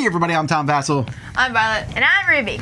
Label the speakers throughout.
Speaker 1: Hey everybody, I'm Tom Vassell.
Speaker 2: I'm Violet.
Speaker 3: And I'm Ruby.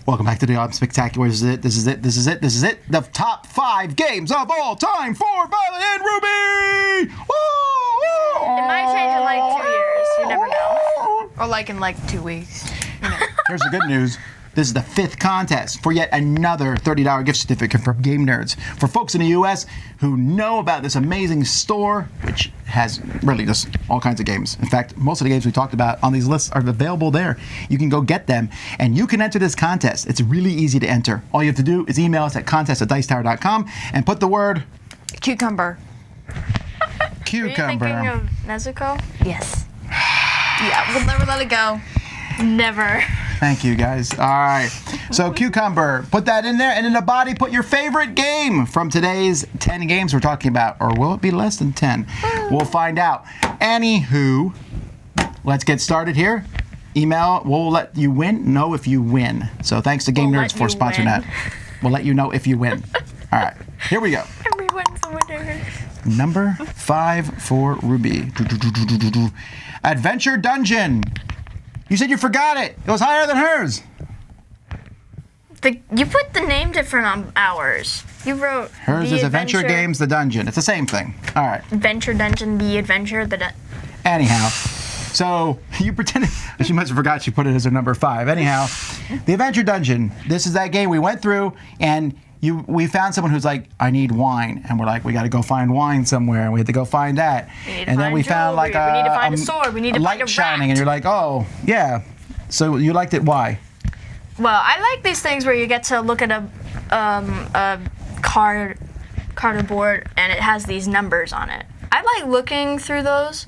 Speaker 1: Welcome back to the Autumn Spectacular. This is it. The top 5 games of all time for Violet and Ruby! Woo!
Speaker 3: It might change in like 2 years. You never know.
Speaker 2: Or like in like 2 weeks. You know.
Speaker 1: Here's the good news. This is the 5th contest for yet another $30 gift certificate from Game Nerds. For folks in the U.S. who know about this amazing store, which has really just all kinds of games. In fact, most of the games we talked about on these lists are available there. You can go get them, and you can enter this contest. It's really easy to enter. All you have to do is email us at contest@dicetower.com and put the word...
Speaker 2: Cucumber.
Speaker 1: Cucumber.
Speaker 3: Are you thinking of Nezuko? Yes.
Speaker 2: Yeah, we'll never let it go.
Speaker 3: Never.
Speaker 1: Thank you, guys. All right. So, Cucumber, put that in there. And in the body, put your favorite game from today's 10 games we're talking about. Or will it be less than 10? We'll find out. Anywho, let's get started here. Email, we'll let you know if you win. So, thanks to Game Nerds for sponsoring that. We'll let you know if you win. All right. Here we go.
Speaker 3: Everyone's a winner.
Speaker 1: Number 5 for Ruby. Adventure Dungeon. You said you forgot it. It was higher than hers.
Speaker 3: You put the name different on ours. You wrote
Speaker 1: Hers is Adventure Games, the Dungeon. It's the same thing. All right.
Speaker 3: Adventure Dungeon, the Adventure,
Speaker 1: Anyhow, so you pretended, she must have forgot she put it as her number 5. Anyhow, the Adventure Dungeon. This is that game we went through, and we found someone who's like, I need wine, and we're like, we got to go find wine somewhere, and we had to go find that, and then we found like
Speaker 3: we need to find a sword. We need to find a
Speaker 1: light shining,
Speaker 3: rat.
Speaker 1: and you're like, oh yeah. So you liked it? Why?
Speaker 3: Well, I like these things where you get to look at a cardboard and it has these numbers on it. I like looking through those.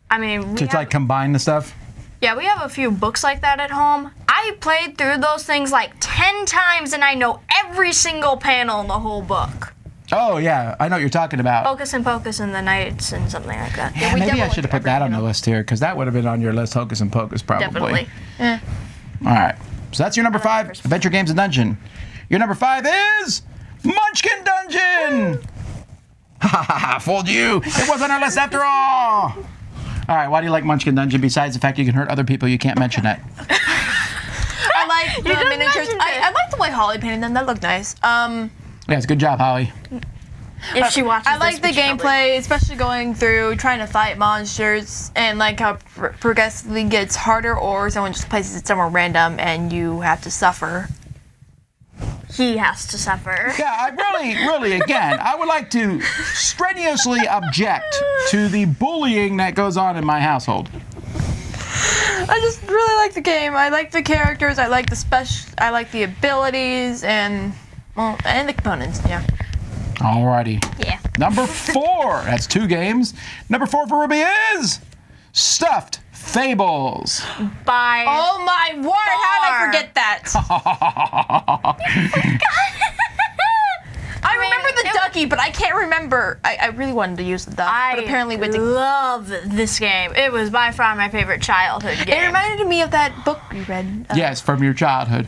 Speaker 3: I mean,
Speaker 1: To like combine the stuff.
Speaker 3: yeah, we have a few books like that at home. I played through those things like 10 times and I know every single panel in the whole book.
Speaker 1: Oh yeah, I know what you're talking about.
Speaker 3: Hocus and Pocus and the Knights and something like that.
Speaker 1: Yeah,
Speaker 2: we
Speaker 1: maybe I
Speaker 2: definitely
Speaker 1: should have put that on the list here, because that would have been on your list, Hocus and Pocus, probably.
Speaker 3: Definitely.
Speaker 1: All right. So that's your number 5, Adventure Games and Dungeon. Your number 5 is Munchkin Dungeon. Ha ha ha! Fooled you. It wasn't our list after all. All right. Why do you like Munchkin Dungeon? Besides the fact you can hurt other people, you can't mention it.
Speaker 2: I like the
Speaker 3: just
Speaker 2: miniatures.
Speaker 3: mentioned it.
Speaker 2: I like the way Holly painted them. That looked nice.
Speaker 1: Yes. Good job, Holly.
Speaker 3: If she watches
Speaker 2: I like
Speaker 3: this,
Speaker 2: the
Speaker 3: which probably
Speaker 2: gameplay, especially going through trying to fight monsters, and like how progressively gets harder, or someone just places it somewhere random and you have to suffer.
Speaker 3: he has to suffer.
Speaker 1: Yeah. I really, again, I would like to strenuously object to the bullying that goes on in my household.
Speaker 2: I just really like the game. I like the characters. I like I like the abilities and the components. Yeah.
Speaker 1: Alrighty.
Speaker 3: Yeah.
Speaker 1: Number 4. That's 2 games. Number 4 for Ruby is Stuffed Fables.
Speaker 3: By
Speaker 2: Oh my word! How did I forget that? I remember the ducky, but I can't remember. I really wanted to use the duck, but apparently with the.
Speaker 3: love this game. It was by far my favorite childhood game.
Speaker 2: It reminded me of that book you read.
Speaker 1: Yes, from your childhood.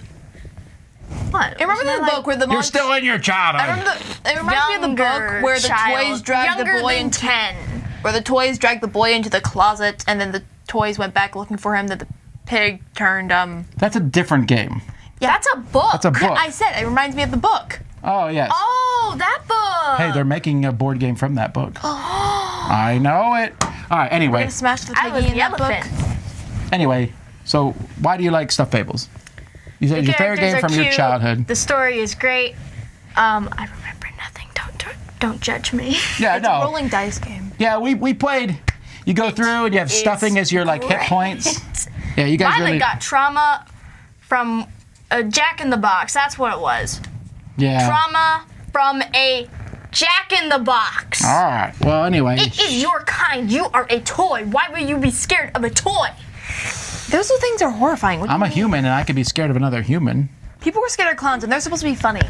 Speaker 3: What?
Speaker 2: I remember the book where the
Speaker 1: You're
Speaker 2: monster.
Speaker 1: still in your childhood.
Speaker 2: I remember it reminds me of the book where the toys dragged the boy into
Speaker 3: 10.
Speaker 2: where the toys dragged the boy into the closet, and then the toys went back looking for him. That the pig turned.
Speaker 1: That's a different game.
Speaker 2: Yeah, that's a book.
Speaker 1: That's a book.
Speaker 2: I said it reminds me of the book.
Speaker 1: Oh, yes.
Speaker 3: Oh, that book.
Speaker 1: Hey, they're making a board game from that book. I know it. All right,
Speaker 2: We're
Speaker 1: anyway.
Speaker 2: gonna smash the
Speaker 3: I was
Speaker 2: piggy in
Speaker 3: the
Speaker 2: that
Speaker 3: elephant.
Speaker 2: book.
Speaker 1: Anyway, so why do you like Stuffed Fables? You said it's your favorite game
Speaker 3: Characters
Speaker 1: from
Speaker 3: are
Speaker 1: your
Speaker 3: cute.
Speaker 1: childhood.
Speaker 3: The story is great. I remember nothing. Don't judge me.
Speaker 1: Yeah,
Speaker 2: It's a
Speaker 1: no.
Speaker 2: rolling dice game.
Speaker 1: Yeah, we played. You go through and you have stuffing as your like hit
Speaker 3: great.
Speaker 1: points. Yeah, you guys
Speaker 3: Violet
Speaker 1: really.
Speaker 3: got trauma from a Jack in the Box. That's what it was.
Speaker 1: Yeah.
Speaker 3: Trauma from a Jack in the Box.
Speaker 1: All right. Well, anyway.
Speaker 3: It is your kind. You are a toy. Why would you be scared of a toy?
Speaker 2: Those two things are horrifying. What do
Speaker 1: I'm
Speaker 2: you
Speaker 1: a
Speaker 2: mean?
Speaker 1: human and I could be scared of another human.
Speaker 2: People were scared of clowns, and they're supposed to be funny.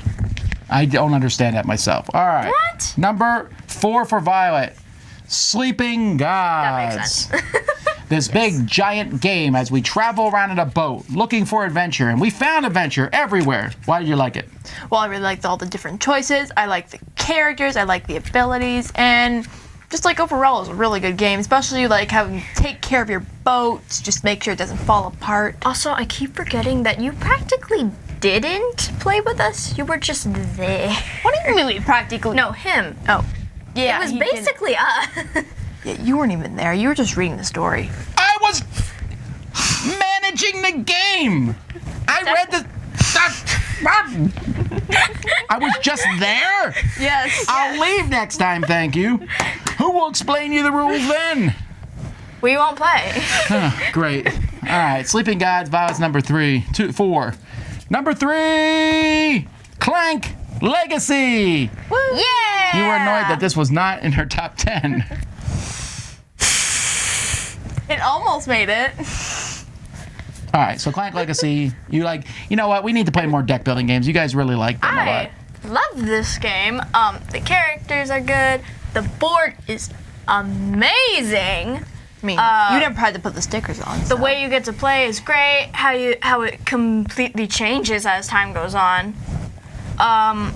Speaker 1: I don't understand that myself. All right.
Speaker 3: What?
Speaker 1: Number 4 for Violet. Sleeping Gods.
Speaker 3: That makes sense.
Speaker 1: This big giant game as we travel around in a boat looking for adventure, and we found adventure everywhere. Why did you like it?
Speaker 2: Well, I really liked all the different choices. I like the characters. I like the abilities, and just like overall, it's a really good game, especially like having to take care of your boats, just make sure it doesn't fall apart.
Speaker 3: Also, I keep forgetting that you practically didn't play with us. You were just there.
Speaker 2: What do you mean we practically?
Speaker 3: No, him.
Speaker 2: Oh, yeah.
Speaker 3: It was
Speaker 2: he didn't-
Speaker 3: basically us.
Speaker 2: Yeah, you weren't even there. You were just reading the story.
Speaker 1: I was managing the game. I read the. I was just there.
Speaker 2: Yes.
Speaker 1: I'll leave next time, thank you. Who will explain you the rules then?
Speaker 3: We won't play.
Speaker 1: Great. All right, Sleeping Gods, Violence number 4. Number 3, Clank Legacy.
Speaker 3: Yeah!
Speaker 1: You were annoyed that this was not in her top 10.
Speaker 2: It almost made it.
Speaker 1: All right, so Clank Legacy, you know what? We need to play more deck building games. You guys really like them a lot.
Speaker 3: I love this game. The characters are good. The board is amazing.
Speaker 2: I mean, you never had to put the stickers on.
Speaker 3: The way you get to play is great. How it completely changes as time goes on.
Speaker 1: I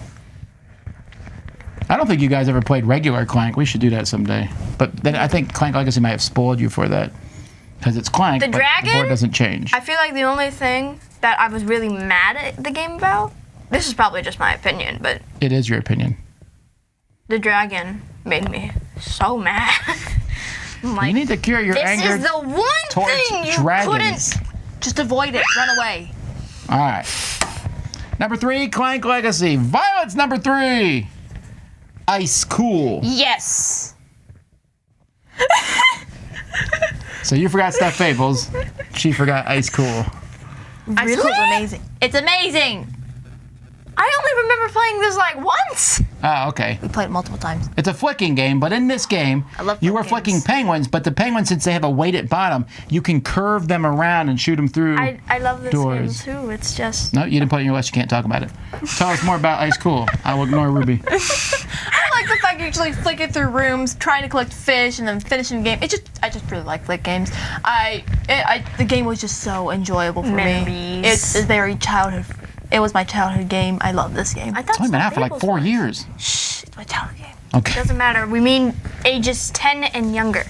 Speaker 1: don't think you guys ever played regular Clank. We should do that someday. But then I think Clank Legacy might have spoiled you for that. Because it's Clank,
Speaker 3: The
Speaker 1: but
Speaker 3: dragon?
Speaker 1: the board doesn't change.
Speaker 3: I feel like the only thing that I was really mad at the game about, this is probably just my opinion, but
Speaker 1: It is your opinion.
Speaker 3: the dragon made me so mad. I'm like,
Speaker 1: You need to cure your
Speaker 3: this
Speaker 1: anger
Speaker 3: is the one
Speaker 1: towards
Speaker 3: thing you
Speaker 1: dragons.
Speaker 3: couldn't.
Speaker 2: Just avoid it. Run away.
Speaker 1: All right. Number 3, Clank Legacy. Violence number 3. Ice Cool.
Speaker 2: Yes.
Speaker 1: So you forgot Steph Fables. She forgot Ice Cool.
Speaker 2: Ice Cool's amazing. It's amazing.
Speaker 3: I only remember playing this like once.
Speaker 1: Oh, okay.
Speaker 2: We played it multiple times.
Speaker 1: It's a flicking game, but in this game,
Speaker 2: I love
Speaker 1: you were
Speaker 2: flick
Speaker 1: flicking
Speaker 2: games.
Speaker 1: penguins, but the penguins, since they have a weighted bottom, you can curve them around and shoot them through.
Speaker 3: I love this
Speaker 1: Doors.
Speaker 3: game too. It's just
Speaker 1: No, you didn't put it in your list. You can't talk about it. Tell us more about Ice Cool. I will ignore Ruby.
Speaker 2: I like the fact you actually flick it through rooms, trying to collect fish, and then finishing the game. I just really like flick games. The game was just so enjoyable for me.
Speaker 3: Memories.
Speaker 2: It's very childhood. It was my childhood game. I love this game.
Speaker 3: I thought
Speaker 1: It's only been
Speaker 3: so
Speaker 1: out for like
Speaker 3: Fables
Speaker 1: 4
Speaker 3: was.
Speaker 1: years.
Speaker 2: Shh, it's my childhood game.
Speaker 1: Okay.
Speaker 3: Doesn't matter. We mean ages 10 and younger.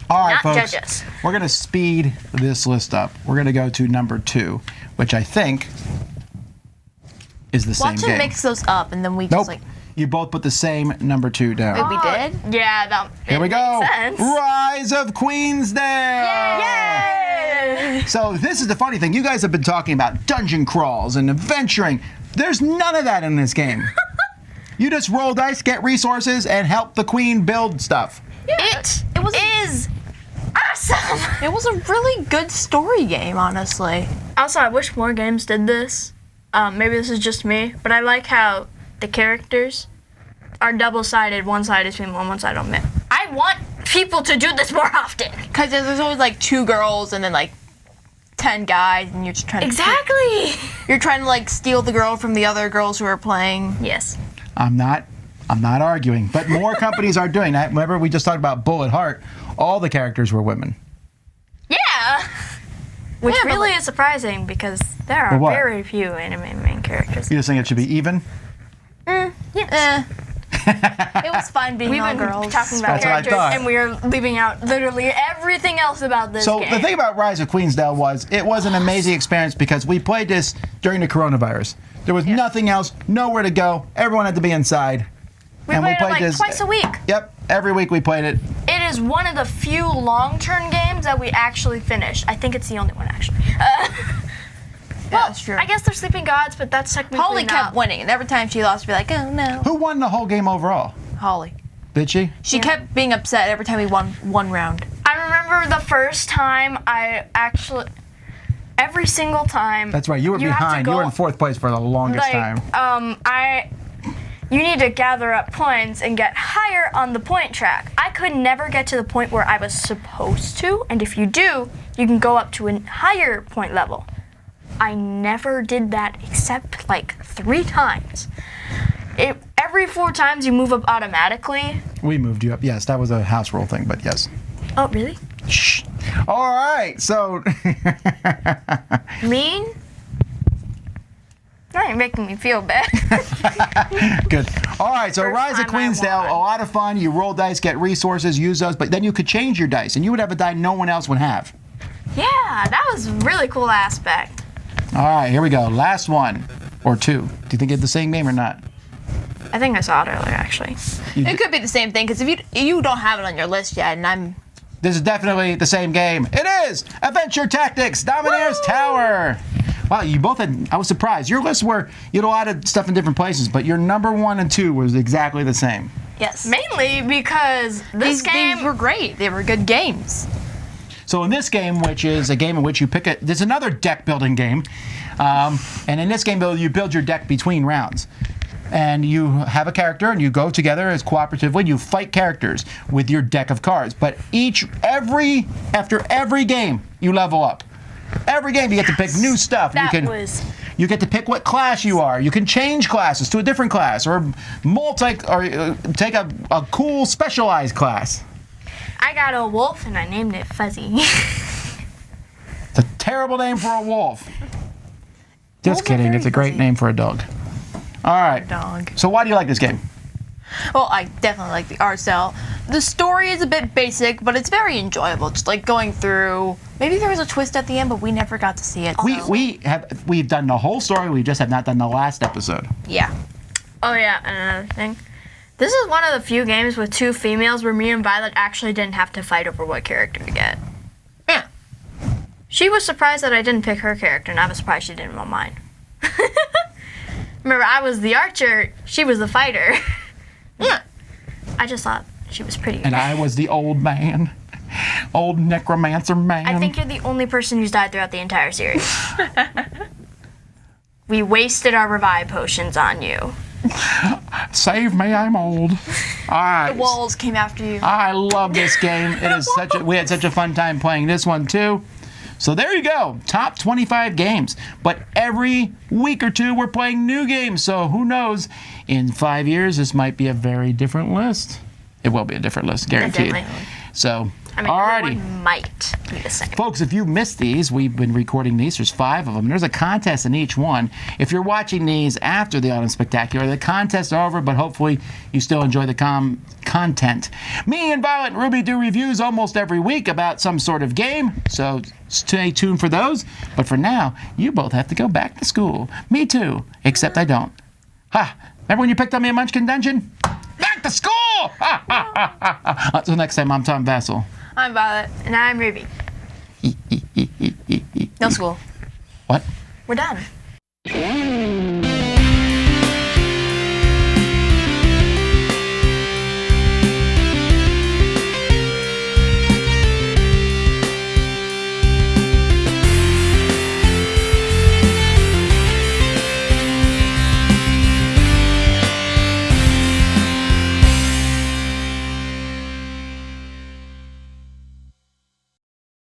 Speaker 1: All right,
Speaker 3: Not
Speaker 1: folks.
Speaker 3: judges.
Speaker 1: We're going to speed this list up. We're going to go to number 2, which I think is the same
Speaker 2: Watch
Speaker 1: game.
Speaker 2: him mix those up, and then we
Speaker 1: Nope.
Speaker 2: just like.
Speaker 1: You both put the same number 2 down.
Speaker 2: Wait, we did?
Speaker 3: Yeah, that
Speaker 1: Here we go.
Speaker 3: makes sense.
Speaker 1: Rise of Queensdale.
Speaker 3: Yay!
Speaker 1: So this is the funny thing. You guys have been talking about dungeon crawls and adventuring. There's none of that in this game. You just roll dice, get resources, and help the queen build stuff.
Speaker 3: It
Speaker 2: was
Speaker 3: is awesome.
Speaker 2: It was a really good story game, honestly.
Speaker 3: Also, I wish more games did this. Maybe this is just me, but I like how the characters are double-sided. One side is female, one side on male. I want people to do this more often.
Speaker 2: Because there's always like 2 girls and then like 10 guys, and you're just trying to.
Speaker 3: Exactly.
Speaker 2: You're trying to like steal the girl from the other girls who are playing.
Speaker 3: Yes.
Speaker 1: I'm not arguing, but more companies are doing that. Remember, we just talked about Bullet Heart. All the characters were women.
Speaker 3: Yeah. Which
Speaker 2: Yeah, but
Speaker 3: really
Speaker 2: like-
Speaker 3: is surprising because there are
Speaker 1: But what?
Speaker 3: very few anime main characters.
Speaker 1: You just think it should be even?
Speaker 3: Yes.
Speaker 2: It was fun being
Speaker 3: We've
Speaker 2: all
Speaker 3: been
Speaker 2: girls.
Speaker 3: talking about
Speaker 1: That's what I
Speaker 3: characters,
Speaker 1: thought.
Speaker 3: and we are leaving out literally everything else about this
Speaker 1: So
Speaker 3: game.
Speaker 1: the thing about Rise of Queensdale was it was an amazing experience because we played this during the coronavirus. There was nothing else, nowhere to go. Everyone had to be inside.
Speaker 3: we played it like twice a week.
Speaker 1: Yep, every week we played it.
Speaker 3: It is one of the few long-term games that we actually finished. I think it's the only one, actually.
Speaker 2: Yeah, that's true.
Speaker 3: I guess they're Sleeping Gods, but that's technically
Speaker 2: Holly
Speaker 3: not.
Speaker 2: kept winning, and every time she lost, she'd be like, "Oh no."
Speaker 1: Who won the whole game overall?
Speaker 2: Holly.
Speaker 1: Did she?
Speaker 2: She kept being upset every time we won one round.
Speaker 3: I remember the first time every single time.
Speaker 1: That's right. You were
Speaker 3: have to
Speaker 1: behind. You were
Speaker 3: go-
Speaker 1: in 4th place for the longest time.
Speaker 3: You need to gather up points and get higher on the point track. I could never get to the point where I was supposed to, and if you do, you can go up to a higher point level. I never did that except like 3 times. Every 4 times you move up automatically.
Speaker 1: We moved you up. Yes, that was a house rule thing, but yes.
Speaker 3: Oh, really?
Speaker 1: Shh. All right. So
Speaker 3: Mean? Now you're making me feel bad.
Speaker 1: Good. All right, so
Speaker 3: First
Speaker 1: Rise of
Speaker 3: time I
Speaker 1: Queensdale,
Speaker 3: won.
Speaker 1: a lot of fun. You roll dice, get resources, use those, but then you could change your dice, and you would have a die no one else would have.
Speaker 3: Yeah, that was a really cool aspect.
Speaker 1: All right, here we go. Last one, or two. Do you think it's the same game or not?
Speaker 3: I think I saw it earlier, actually.
Speaker 2: It could be the same thing because if you don't have it on your list yet, and
Speaker 1: This is definitely the same game. It is Adventure Tactics, Domineer's Tower. Wow, you both had, I was surprised. Your lists were, you had a lot of stuff in different places, but your number 1 and 2 was exactly the same.
Speaker 2: yes,
Speaker 3: Mainly because this
Speaker 2: these
Speaker 3: game.
Speaker 2: were great. They were good games.
Speaker 1: So in this game, which is a game in which you pick there's another deck building game. And in this game, you build your deck between rounds. And you have a character and you go together as cooperatively. You fight characters with your deck of cards. But after every game, you level up. Every game, you get to pick new stuff. You get to pick what class you are. You can change classes to a different class, or take a cool specialized class.
Speaker 3: I got a wolf and I named it Fuzzy.
Speaker 1: It's a terrible name for a wolf. Just
Speaker 2: Wolves are
Speaker 1: kidding.
Speaker 2: very
Speaker 1: It's a great
Speaker 2: fuzzy.
Speaker 1: name for a dog. All right.
Speaker 2: Dog.
Speaker 1: So why do you like this game?
Speaker 2: Well, I definitely like the art style. The story is a bit basic, but it's very enjoyable. Just like going through. Maybe there was a twist at the end, but we never got to see it. so-
Speaker 1: We've done the whole story. We just have not done the last episode.
Speaker 2: Yeah.
Speaker 3: Oh yeah, and another thing. This is one of the few games with 2 females where me and Violet actually didn't have to fight over what character to get.
Speaker 2: Yeah.
Speaker 3: She was surprised that I didn't pick her character, and I was surprised she didn't want mine. Remember, I was the archer, she was the fighter.
Speaker 2: Yeah.
Speaker 3: I just thought she was pretty.
Speaker 1: And I was the old man. Old necromancer man.
Speaker 3: I think you're the only person who's died throughout the entire series. We wasted our revive potions on you.
Speaker 1: Save me, I'm old. All right.
Speaker 2: The walls came after you.
Speaker 1: I love this game. It is we had such a fun time playing this one too. So there you go, top 25 games. But every week or two we're playing new games. So who knows? In 5 years this might be a very different list. It will be a different list, guaranteed.
Speaker 3: Definitely.
Speaker 1: So,
Speaker 3: I mean,
Speaker 1: alrighty.
Speaker 3: everyone might be the same.
Speaker 1: Folks, if you missed these, we've been recording these. There's 5 of them. There's a contest in each one. If you're watching these after the Autumn Spectacular, the contests are over, but hopefully you still enjoy the content. Me and Violet and Ruby do reviews almost every week about some sort of game, so stay tuned for those. But for now, you both have to go back to school. Me too, except I don't. Ha! Remember when you picked on me in Munchkin Dungeon? Back to school! Ha, ha, ha, ha, ha. Until next time, I'm Tom Vassell.
Speaker 2: I'm Violet.
Speaker 3: And I'm Ruby.
Speaker 2: No school.
Speaker 1: What?
Speaker 3: We're done.